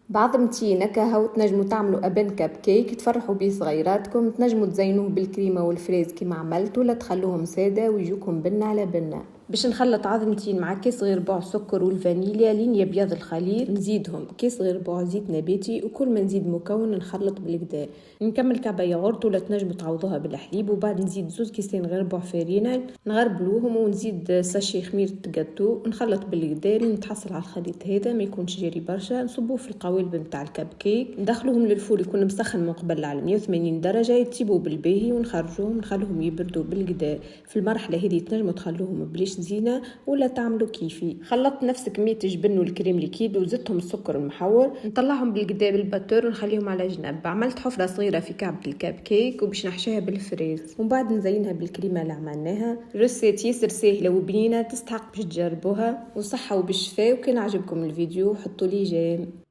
بعض متينة وتنجموا تعملوا أبن كب كيك تفرحوا بيه صغيراتكم، تنجموا تزينوه بالكريمة والفريز كيما عملت، ولا تخلوهم سادة ويجوكم بنة على بنة. باش نخلط عظمتين مع كيس صغير بوع سكر والفانيليا لين يبيض الخليط، نزيدهم كيس صغير بوع زيت نباتي، وكل ما نزيد مكون نخلط بالكدا. نكمل كعبة ياغورت ولا تنجموا تعوضوها بالحليب، وبعد نزيد 2 كيسين غير بوع فارينة نغربلوهم، ونزيد ساشي خميرة جاتو نخلط بالكدا لين نتحصل على الخليط هذا ما يكونش جاري برشا. نصبوه في القوالب نتاع الكب كيك، ندخلوهم للفور يكون مسخن من قبل على 180 درجة، يتسيبوا بالباهي ونخرجوهم نخلوهم يبردوا بالكدا. في المرحلة هذه تنجموا تخلوهم بليش زينة ولا تعملوا كيفي. خلطت نفس كمية الجبن والكريم ليكيد وزدتهم السكر المحور، نطلعهم بالكدا بالباتور ونخليهم على جنب. عملت حفرة صغيرة في كعبة الكب كيك وباش نحشيها بالفريز، ومن بعد نزينها بالكريمة اللي عملناها. رسيت ياسر ساهلة وبنينة، تستحق باش تجربوها، وصحة وبالشفاء. وكان عجبكم الفيديو حطوا لي جيم.